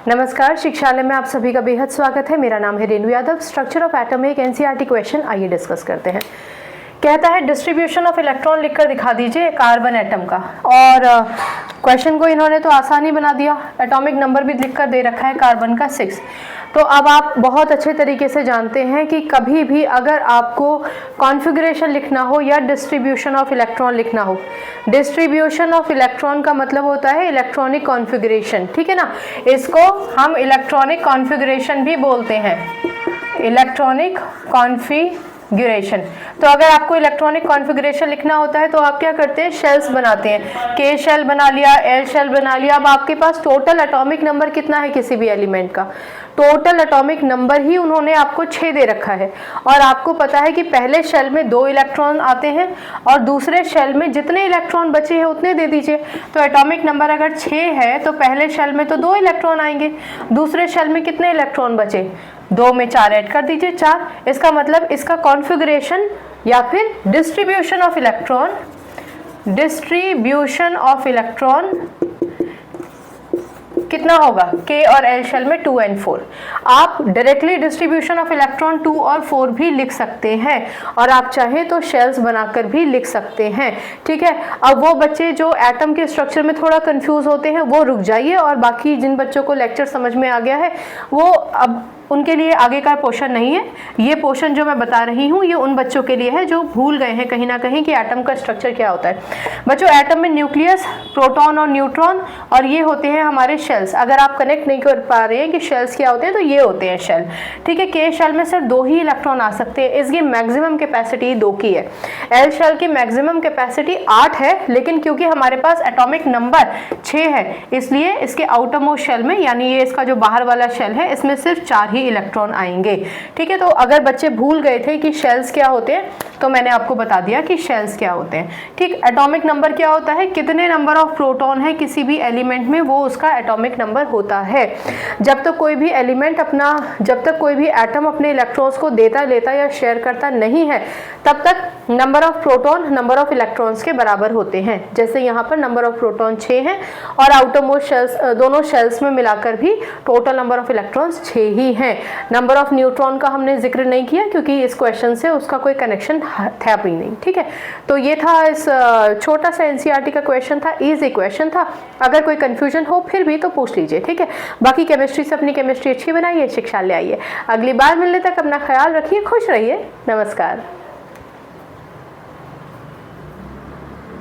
नमस्कार, शिक्षालय में आप सभी का बेहद स्वागत है। मेरा नाम है Renu Yadav. Structure of atom एक एनसीईआरटी क्वेश्चन, आइए डिस्कस करते हैं। कहता है डिस्ट्रीब्यूशन ऑफ इलेक्ट्रॉन लिखकर दिखा दीजिए कार्बन एटम का। और क्वेश्चन को इन्होंने तो आसान ही बना दिया, एटॉमिक नंबर भी लिखकर दे रखा है कार्बन का 6। तो अब आप बहुत अच्छे तरीके से जानते हैं कि कभी भी अगर आपको कॉन्फ़िगरेशन लिखना हो या डिस्ट्रीब्यूशन ऑफ इलेक्ट्रॉन लिखना हो, डिस्ट्रीब्यूशन ऑफ इलेक्ट्रॉन का मतलब होता है इलेक्ट्रॉनिक कॉन्फ़िगरेशन, ठीक है ना। इसको हम इलेक्ट्रॉनिक कॉन्फ़िगरेशन भी बोलते हैं, इलेक्ट्रॉनिक कॉन्फ़िगरेशन। तो अगर आपको इलेक्ट्रॉनिक कॉन्फ़िगरेशन लिखना होता है तो आप क्या करते हैं, शेल्स बनाते हैं। के शेल बना लिया, एल शेल बना लिया। अब आपके पास टोटल एटॉमिक नंबर कितना है किसी भी एलिमेंट का, टोटल एटॉमिक नंबर ही उन्होंने आपको 6 दे रखा है। और आपको पता है कि पहले शेल में 2 इलेक्ट्रॉन आते हैं और दूसरे शेल में जितने इलेक्ट्रॉन बचे हैं उतने दे दीजिए। तो एटॉमिक नंबर अगर 6 है तो पहले शेल में तो 2 इलेक्ट्रॉन आएंगे, दूसरे शेल में कितने इलेक्ट्रॉन बचे, 2 में 4 ऐड कर दीजिए, 4। इसका मतलब इसका कॉन्फ़िगरेशन या फिर डिस्ट्रीब्यूशन ऑफ इलेक्ट्रॉन कितना होगा, के और एल शेल में 2 और 4। आप डायरेक्टली डिस्ट्रीब्यूशन ऑफ इलेक्ट्रॉन 2 और 4 भी लिख सकते हैं और आप चाहें तो शेल्स बनाकर भी लिख सकते हैं, ठीक है। अब वो बच्चे जो एटम के स्ट्रक्चर में थोड़ा कंफ्यूज होते हैं वो रुक जाइए, और बाकी जिन बच्चों को लेक्चर समझ में आ गया है वो अब उनके लिए आगे का पोर्शन नहीं है। ये पोर्शन जो मैं बता रही हूँ ये उन बच्चों के लिए है जो भूल गए हैं कहीं ना कहीं कि एटम का स्ट्रक्चर क्या होता है। बच्चों, एटम में न्यूक्लियस, प्रोटॉन और न्यूट्रॉन, और ये होते हैं हमारे शेल्स। अगर आप कनेक्ट नहीं कर पा रहे हैं कि शेल्स क्या होते हैं तो ये होते हैं शेल, ठीक है। के शेल में सिर्फ 2 ही इलेक्ट्रॉन आ सकते हैं, इसकी मैक्सिमम कैपेसिटी 2 की है। एल शेल की मैक्सिमम कैपेसिटी 8 है, लेकिन क्योंकि हमारे पास एटॉमिक नंबर 6 है इसलिए इसके आउटर मोस्ट शेल में, यानी ये इसका जो बाहर वाला शेल है, इसमें सिर्फ 4 ही इलेक्ट्रॉन आएंगे, ठीक है। तो अगर बच्चे भूल गए थे कि शेल्स क्या होते हैं तो मैंने आपको बता दिया कि शेल्स क्या होते हैं, ठीक। एटॉमिक नंबर क्या होता है, कितने नंबर ऑफ प्रोटॉन है किसी भी एलिमेंट में, वो उसका एटॉमिक नंबर होता है। जब तक कोई भी एलिमेंट जब तक कोई भी एटम अपने इलेक्ट्रॉन्स को देता, लेता या शेयर करता नहीं है, तब तक number of proton number of electrons के बराबर होते हैं। जैसे यहाँ पर नंबर ऑफ प्रोटॉन 6 है और आउटर मोस्ट शेल्स, दोनों शेल्स में मिलाकर भी टोटल नंबर ऑफ इलेक्ट्रॉन्स 6 ही हैं। नंबर ऑफ न्यूट्रॉन का हमने जिक्र नहीं किया क्योंकि इस क्वेश्चन से उसका कोई कनेक्शन था भी नहीं, ठीक है। तो ये था इस छोटा सा एनसीईआरटी का क्वेश्चन था, इजी क्वेश्चन था। अगर कोई कंफ्यूजन हो फिर भी तो पूछ लीजिए, ठीक है। बाकी केमिस्ट्री से अपनी केमिस्ट्री अच्छी बनाइए, शिक्षालय आइए। अगली बार मिलने तक अपना ख्याल रखिए, खुश रहिए। नमस्कार।